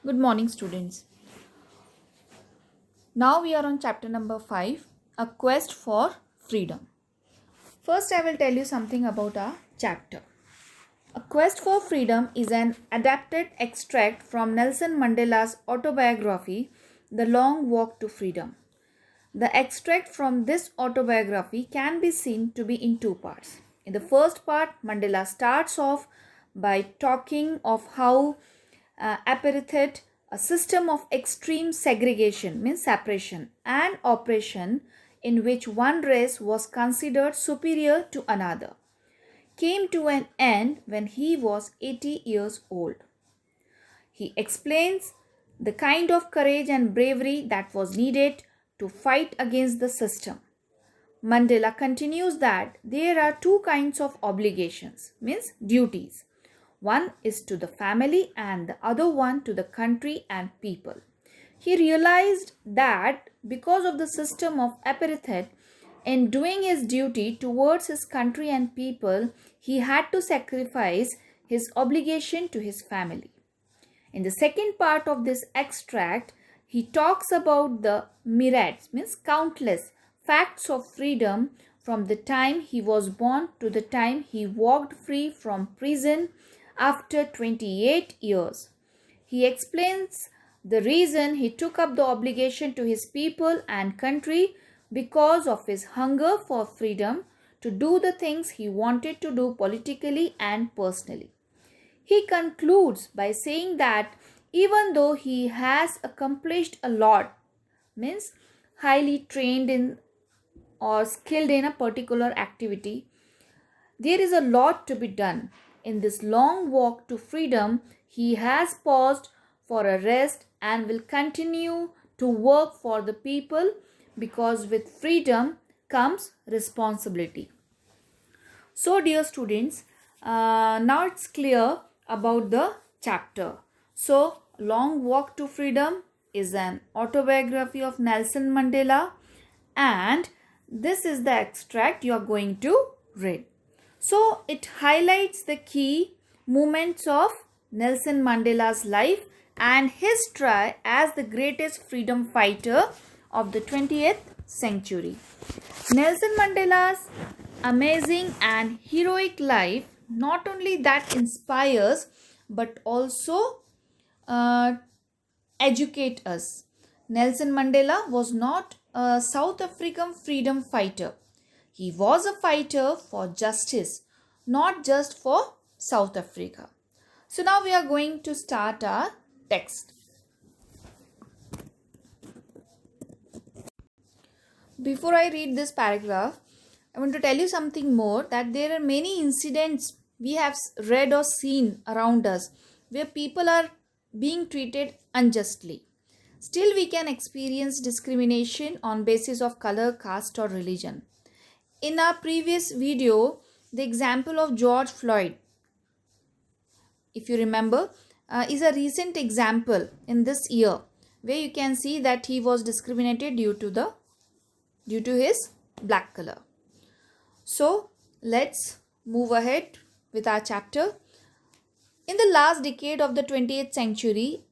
Good morning, students. Now we are on chapter number 5, A Quest for Freedom. First, I will tell you something about our chapter. A Quest for Freedom is an adapted extract from Nelson Mandela's autobiography, The Long Walk to Freedom. The extract from this autobiography can be seen to be in two parts. In the first part, Mandela starts off by talking of how apartheid, a system of extreme segregation, means separation, and oppression in which one race was considered superior to another, came to an end when he was 80 years old. He explains the kind of courage and bravery that was needed to fight against the system. Mandela continues that there are two kinds of obligations, means duties. One is to the family and the other one to the country and people. He realized that because of the system of apartheid, in doing his duty towards his country and people, he had to sacrifice his obligation to his family. In the second part of this extract, he talks about the myriads, means countless, facts of freedom from the time he was born to the time he walked free from prison after 28 years. He explains the reason he took up the obligation to his people and country because of his hunger for freedom to do the things he wanted to do politically and personally. He concludes by saying that even though he has accomplished a lot, means highly trained in or skilled in a particular activity, there is a lot to be done. In this long walk to freedom, he has paused for a rest and will continue to work for the people because with freedom comes responsibility. So, dear students, now it's clear about the chapter. So, Long Walk to Freedom is an autobiography of Nelson Mandela, and this is the extract you are going to read. So, it highlights the key moments of Nelson Mandela's life and history as the greatest freedom fighter of the 20th century. Nelson Mandela's amazing and heroic life not only that inspires but also uh, educate us. Nelson Mandela was not a South African freedom fighter. He was a fighter for justice, not just for South Africa. So now we are going to start our text. Before I read this paragraph, I want to tell you something more, that there are many incidents we have read or seen around us where people are being treated unjustly. Still, we can experience discrimination on basis of color, caste, or religion. In our previous video, the example of George Floyd, if you remember, is a recent example in this year where you can see that he was discriminated due to his black color. So let's move ahead with our chapter. In the last decade of the 20th century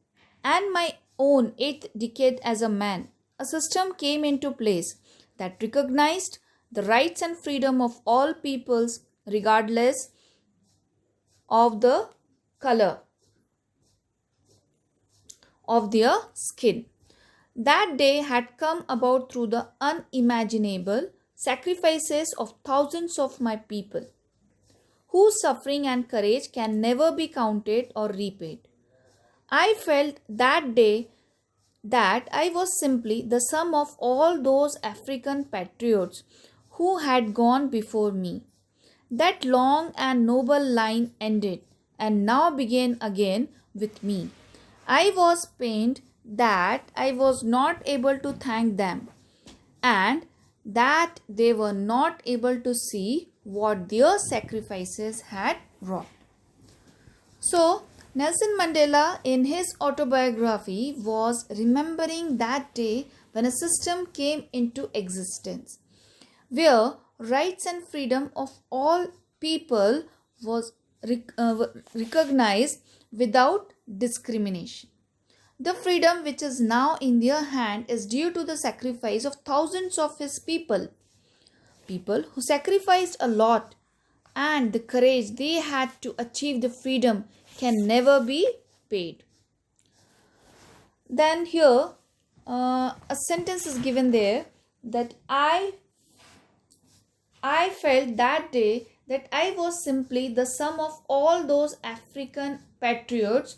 and my own 8th decade as a man, a system came into place that recognized the rights and freedom of all peoples regardless of the color of their skin. That day had come about through the unimaginable sacrifices of thousands of my people, whose suffering and courage can never be counted or repaid. I felt that day that I was simply the sum of all those African patriots who had gone before me. That long and noble line ended and now began again with me. I was pained that I was not able to thank them and that they were not able to see what their sacrifices had wrought. So, Nelson Mandela in his autobiography was remembering that day when a system came into existence where rights and freedom of all people was recognized without discrimination. The freedom which is now in their hand is due to the sacrifice of thousands of his people. People who sacrificed a lot, and the courage they had to achieve the freedom can never be paid. Then here a sentence is given there that I felt that day that I was simply the sum of all those African patriots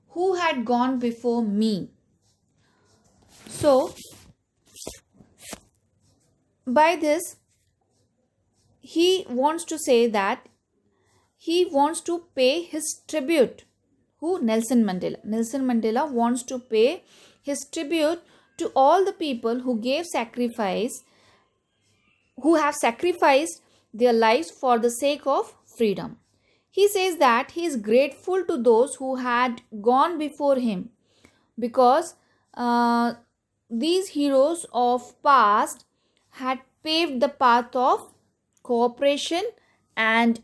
who had gone before me. So, by this, he wants to say that he wants to pay his tribute. Who? Nelson Mandela. Nelson Mandela wants to pay his tribute to all the people who gave sacrifice, who have sacrificed their lives for the sake of freedom. He says that he is grateful to those who had gone before him because these heroes of past had paved the path of cooperation and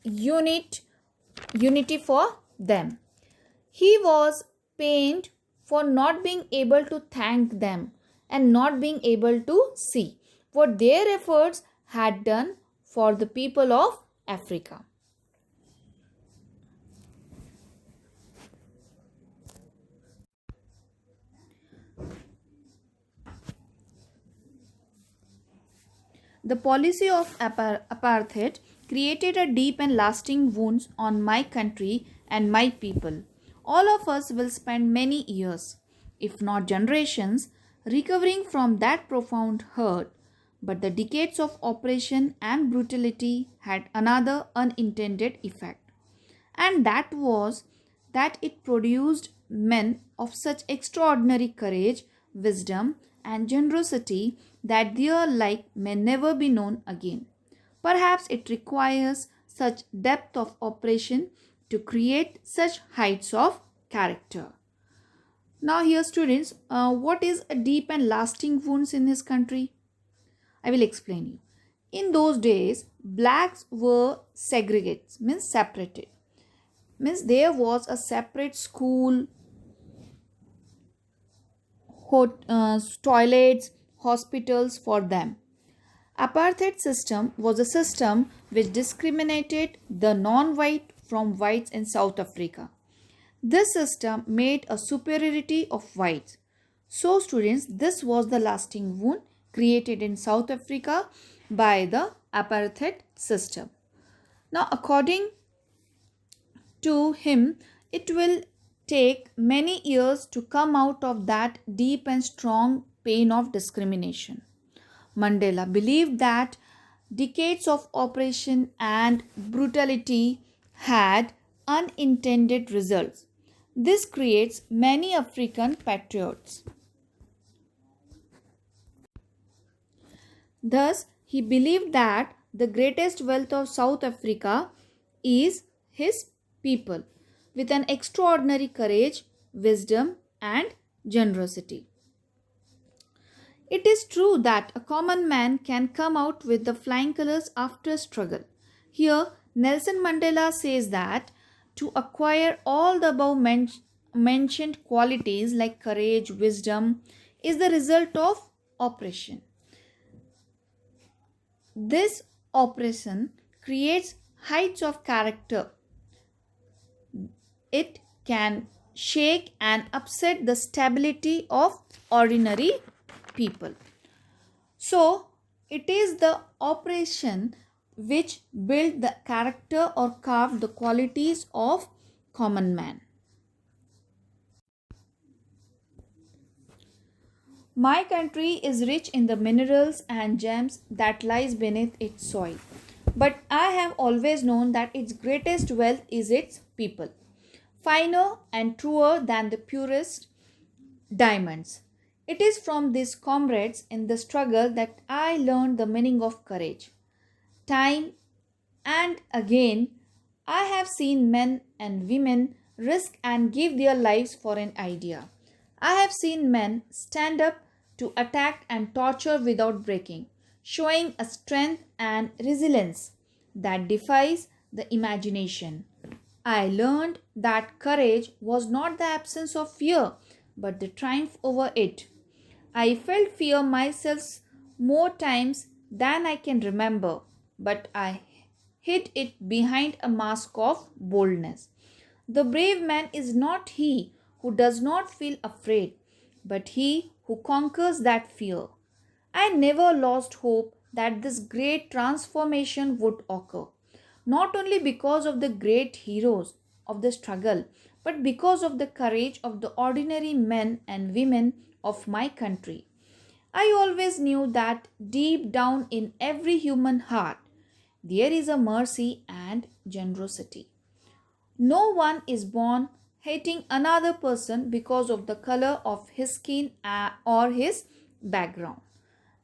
unity for them. He was pained for not being able to thank them and not being able to see what their efforts had done for the people of Africa. The policy of apartheid created a deep and lasting wounds on my country and my people. All of us will spend many years, if not generations, recovering from that profound hurt. But the decades of oppression and brutality had another unintended effect, and that was that it produced men of such extraordinary courage, wisdom, and generosity that their like may never be known again. Perhaps it requires such depth of operation to create such heights of character. Now, here, students, what is a deep and lasting wounds in his country? I will explain you. In those days, blacks were segregated, means separated. Means there was a separate school, toilets, hospitals for them. Apartheid system was a system which discriminated the non-white from whites in South Africa. This system made a superiority of whites. So students, this was the lasting wound created in South Africa by the apartheid system. Now according to him, it will take many years to come out of that deep and strong pain of discrimination. Mandela believed that decades of oppression and brutality had unintended results. This creates many African patriots. Thus, he believed that the greatest wealth of South Africa is his people, with an extraordinary courage, wisdom, and generosity. It is true that a common man can come out with the flying colors after struggle. Here, Nelson Mandela says that to acquire all the above mentioned qualities like courage, wisdom, is the result of oppression. This oppression creates heights of character. It can shake and upset the stability of ordinary people. So, it is the oppression which built the character or carved the qualities of common man. My country is rich in the minerals and gems that lies beneath its soil. But I have always known that its greatest wealth is its people, finer and truer than the purest diamonds. It is from these comrades in the struggle that I learned the meaning of courage. Time and again, I have seen men and women risk and give their lives for an idea. I have seen men stand up to attack and torture without breaking, showing a strength and resilience that defies the imagination. I learned that courage was not the absence of fear, but the triumph over it. I felt fear myself more times than I can remember, but I hid it behind a mask of boldness. The brave man is not he who does not feel afraid, but he who conquers that fear. I never lost hope that this great transformation would occur, not only because of the great heroes of the struggle, but because of the courage of the ordinary men and women of my country. I always knew that deep down in every human heart there is a mercy and generosity. No one is born hating another person because of the color of his skin or his background.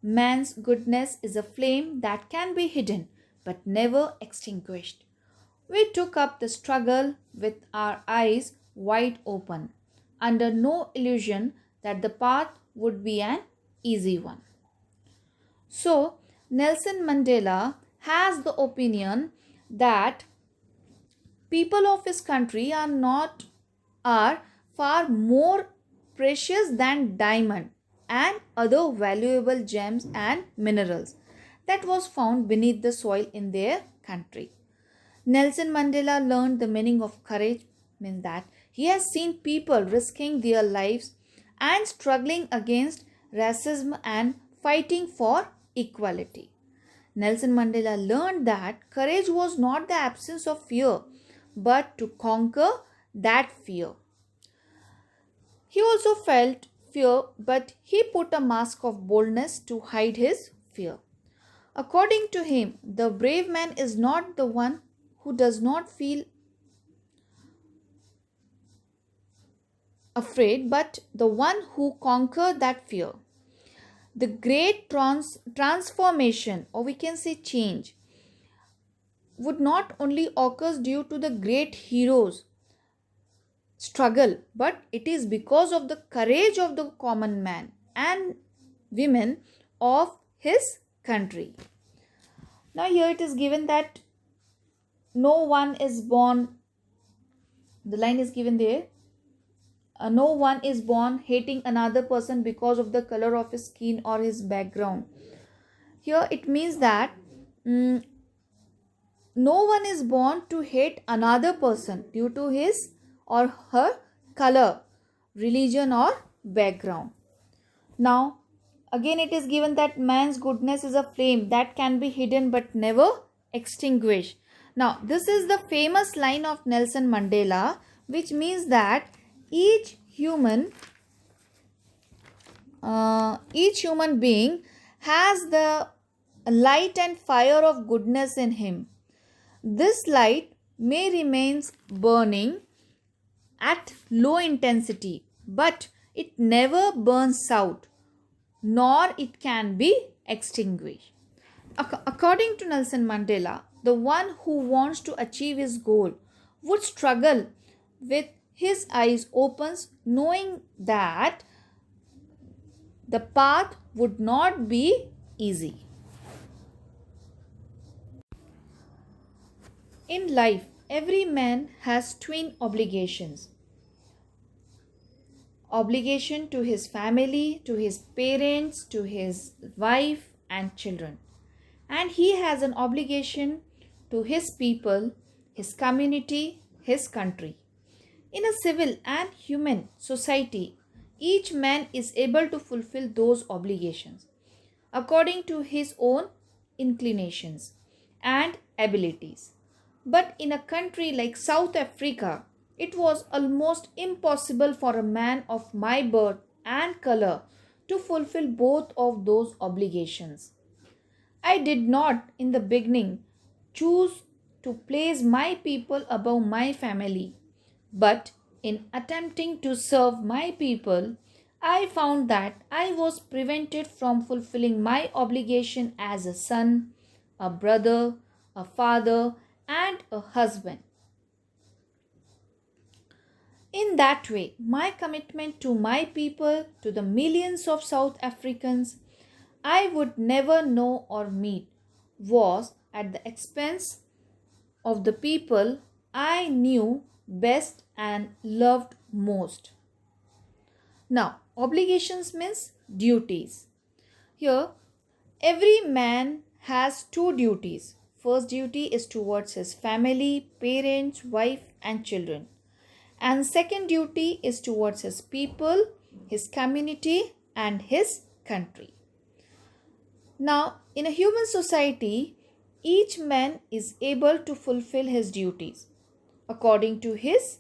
Man's goodness is a flame that can be hidden but never extinguished. We took up the struggle with our eyes wide open, under no illusion that the path would be an easy one. So, Nelson Mandela has the opinion that people of his country are far more precious than diamond and other valuable gems and minerals that was found beneath the soil in their country. Nelson Mandela learned the meaning of courage, means that he has seen people risking their lives and struggling against racism and fighting for equality. Nelson Mandela learned that courage was not the absence of fear, but to conquer that fear. He also felt fear, but he put a mask of boldness to hide his fear. According to him, the brave man is not the one who does not feel afraid, but the one who conquered that fear. The great transformation, or we can say change, would not only occur due to the great heroes' struggle, but it is because of the courage of the common man and women of his country. Now, here it is given that no one is born, the line is given there. No one is born hating another person because of the color of his skin or his background. Here it means that mm, no one is born to hate another person due to his or her color, religion, or background. Now, again, it is given that man's goodness is a flame that can be hidden but never extinguished. Now, this is the famous line of Nelson Mandela, which means that each human being has the light and fire of goodness in him. This light may remain burning at low intensity, but it never burns out, nor it can be extinguished. According to Nelson Mandela, the one who wants to achieve his goal would struggle with his eyes open, knowing that the path would not be easy. In life, every man has twin obligations: obligation to his family, to his parents, to his wife and children. And he has an obligation to his people, his community, his country. In a civil and human society, each man is able to fulfill those obligations according to his own inclinations and abilities. But in a country like South Africa, it was almost impossible for a man of my birth and color to fulfill both of those obligations. I did not, in the beginning, choose to place my people above my family, but in attempting to serve my people, I found that I was prevented from fulfilling my obligation as a son, a brother, a father, and a husband. In that way, my commitment to my people, to the millions of South Africans I would never know or meet, was at the expense of the people I knew best and loved most. Now, obligations means duties. Here, every man has two duties. First duty is towards his family, parents, wife, and children. And second duty is towards his people, his community, and his country. Now, in a human society, each man is able to fulfill his duties according to his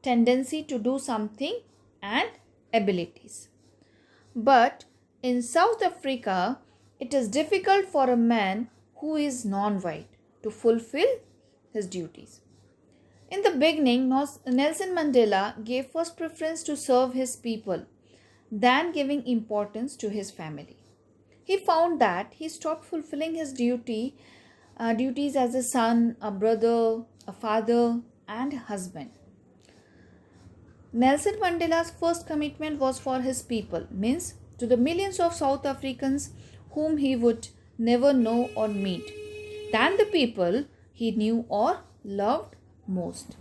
tendency to do something and abilities. But in South Africa, it is difficult for a man who is non-white to fulfill his duties. In the beginning, Nelson Mandela gave first preference to serve his people than giving importance to his family. He found that he stopped fulfilling his duties as a son, a brother, a father, and a husband. Nelson Mandela's first commitment was for his people, means to the millions of South Africans whom he would never know or meet, than the people he knew or loved most.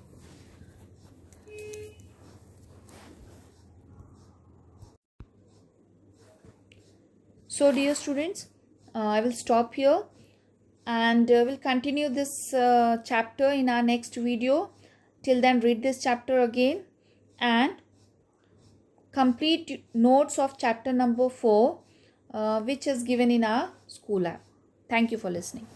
So, dear students, I will stop here and we'll continue this chapter in our next video. Till then, read this chapter again and complete notes of chapter number 4, which is given in our school app. Thank you for listening.